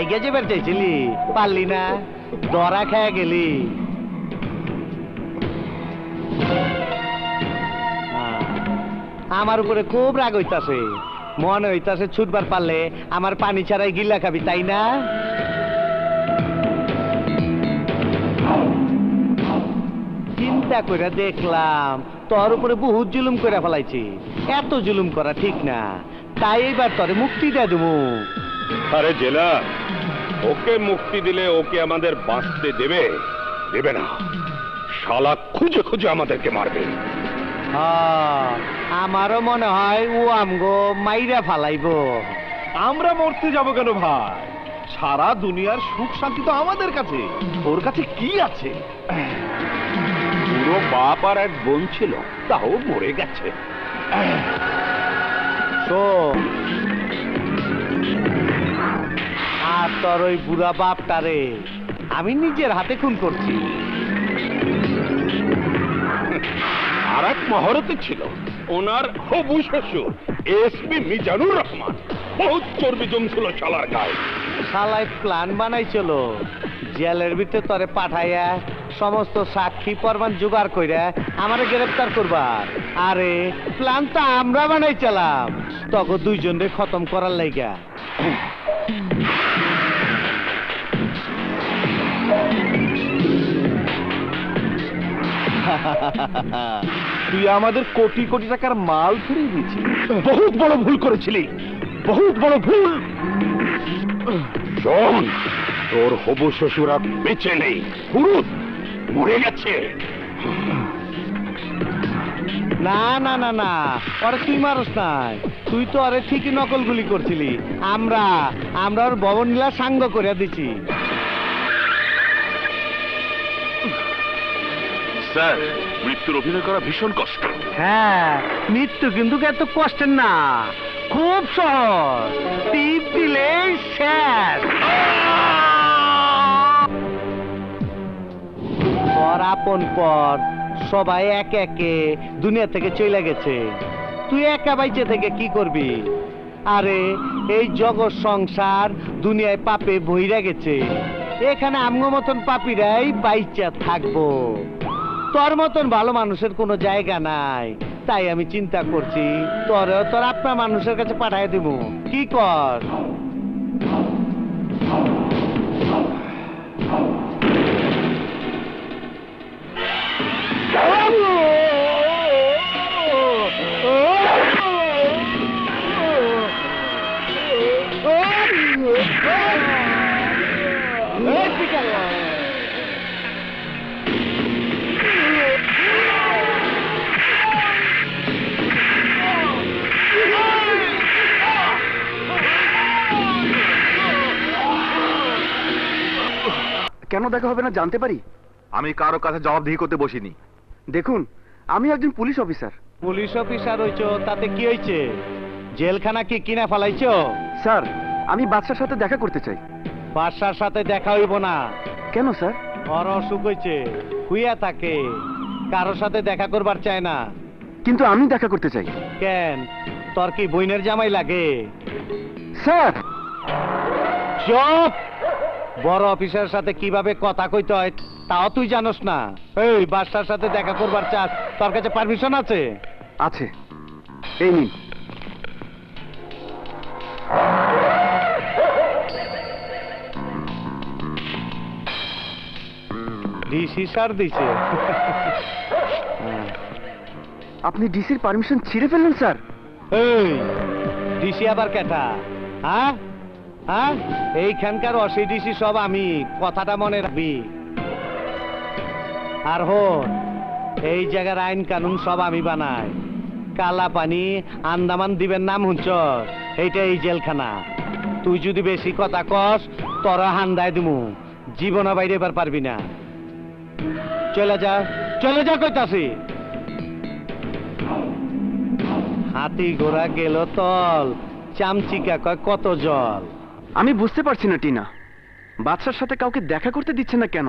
ভাইগে যে বের চাইছিলি, পারলি না, দরা খেয়ে গেলি। আমার উপরে খুব রাগ হইতাছে, মনে হইতাছে ছুটবার পারলে আমার পানি ছাড়াই গিল্লা খাবি, তাই না? চিন্তা করে দেখলাম তোর উপরে বহুত জুলুম করে ফেলাইছি, এত জুলুম করা ঠিক না, তাই এবার তোরে মুক্তি দিয়ে দেবো। আরে জেলা, ওকে মুক্তি দিলে ওকে আমাদের বাঁচতে দেবে? দেবে না, শালা খুঁজে খুঁজে আমাদেরকে মারবে। আমারও মনে হয় ও আমগো মাইরা ফালাইবো। আমরা মরতে যাব কেন ভাই? সারা দুনিয়ার সুখ শান্তি তো আমাদের কাছে, ওর কাছে কি আছে? পুরো বাপ আর এক বোন ছিল, তাও মরে গেছে। আর তোর ওই বুড়া বাপটারে আমি নিজের হাতে খুন করছি। আর এক মহরতে ছিল, ওনার হবু শ্বশুর এসপি মিজানুর রহমান, বহুত চর্বি জমছিল শালার গায়ে। শালাই প্ল্যান বানাইছিল জেলের ভিতরে তরে পাঠাইয়া সমস্ত সাক্ষী প্রমাণ জোগাড় কইরা আমারে গ্রেফতার করবার। আরে প্ল্যান তো আমরা বানাইছিলাম তখন দুইজনরে খতম করার লাইগা। তুই আমাদের কোটি কোটি টাকার মাল ফিরিয়ে দিয়েছিস। বহুত বড় ভুল করেছিলি, বহুত বড় ভুল। শোন, তোর হবু শ্বশুর আর বেঁচে নেই, পুরুত মরে গেছে। না না না না, আরে তুই মারস নাই, তুই তো আরে ঠিকই নকল গুলি করছিলি। আমরা ওর ভবন নীলা সাঙ্গ করে দিছি। স্যার, মৃত্যুর অভিনয় করা ভীষণ কষ্ট। হ্যাঁ, মৃত্যু কিন্তু এত কষ্টের না, খুব সহজ, টিপ দিলেই শেষ। তোর আপন পর সবাই একে একে দুনিয়া থেকে চলে গেছে, তুই একা বাইচে থেকে কি করবি? আরে এই জগৎ সংসার দুনিয়ায় পাপে ভইরা গেছে, এখানে আমগো মতন পাপীরাই বাইচা থাকবো, তোর মতন ভালো মানুষের কোনো জায়গা নাই। তাই আমি চিন্তা করছি তোর আপনার মানুষের কাছে পাঠাই দিব, কি কর? কেন দেখা হবে না জানতে পারি? আমি কারো কাছে জবাবদিহি করতে বসিনি। দেখুন, আমি একজন পুলিশ অফিসার। পুলিশ অফিসার হইছো তাতে কি হয়েছে? জেলখানা কি কিনা ফেলাইছো? স্যার, আমি বাদশার সাথে দেখা করতে চাই। বাদশার সাথে দেখা হইব না। কেন স্যার? ওর অসুখ হয়েছে, হুইয়া থাকে, কারোর সাথে দেখা করবার চায় না। কিন্তু আমি দেখা করতে চাই। কেন, তোর কি বইনের জামাই লাগে? স্যার! চুপ! বড় অফিসারের সাথে কিভাবে কথা কইতে হয় তাও তুই জানোস না? এই বাদশার সাথে দেখা করবার চাস, তোর কাছে পারমিশন আছে? আছে, এই নিন। ডিসি স্যার দিছে। আপনি ডিসির পারমিশন ছিঁড়ে ফেললেন স্যার? এই ডিসি আবার কেটা? হ্যাঁ হ্যাঁ, এইখানকার অসি ডিসি সব আমি, কথাটা মনে রাখবি। আর হন, এই জায়গার আইন কানুন সব আমি বানাই। কালা পানি আন্দামান দ্বীপের নাম হুঁচ, এইটা এই জেলখানা। তুই যদি বেশি কথা কস তোরা হান্দায় দিমু, জীবনে বাইরে এবার পারবি না। চলে যা, চলে যা কইতাছি। হাতি ঘোড়া গেল তল, চামচিকা কয় কত জল। আমি বুঝতে পারছি না টিনা, বাদশার সাথে কাউকে দেখা করতে দিচ্ছে না কেন?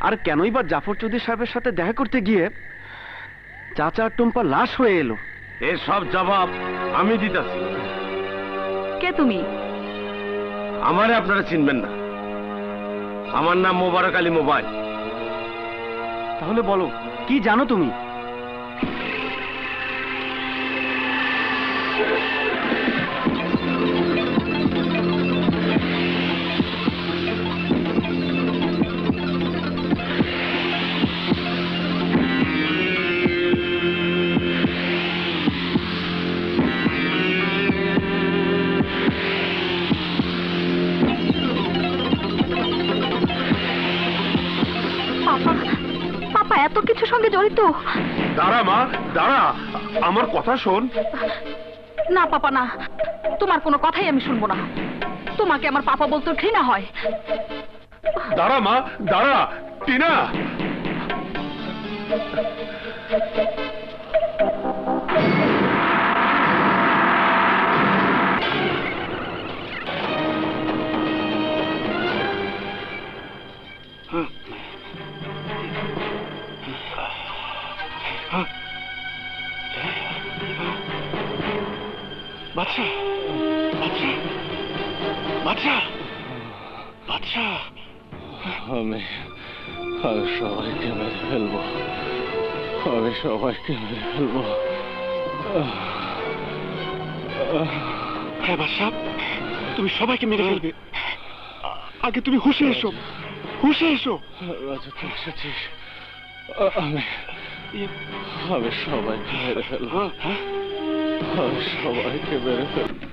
আর কেনই বা জাফর চৌধুরী সাহেবের সাথে দেখা করতে গিয়ে চাচা আর টুম্পা লাশ হয়ে এলো? এর সব জবাব আমি দিতেছি। কে তুমি? আমারে আপনারা চিনবেন না। আমার নাম মোবারক আলী মোবাইল। তাহলে বলো কি জানো তুমি? পাপা এত কিছুর সঙ্গে জড়িত? দাঁড়া মা, দাঁড়া, আমার কথা শোন। না পাপা না, তোমার কোনো কথাই আমি শুনবো না। তোমাকে আমার পাপা বলতে ঘৃণা হয়। দাঁড়া মা, দাঁড়া। টিনা, বাদশা, বাদশা, বাদশা, বাদশা। আমি সবাইকে মেরে ফেলবো, আমি সবাইকে মেরে ফেলবো। হ্যাঁ বাদশা, তুমি সবাইকে মেরে ফেলবে। আগে তুমি হুঁশে এসো, হুঁশে এসো। রাজা তুই এসেছিস, আমি সবাইকে মেরে ফেলবো, আমি সবাইকে মেরে ফেলবো।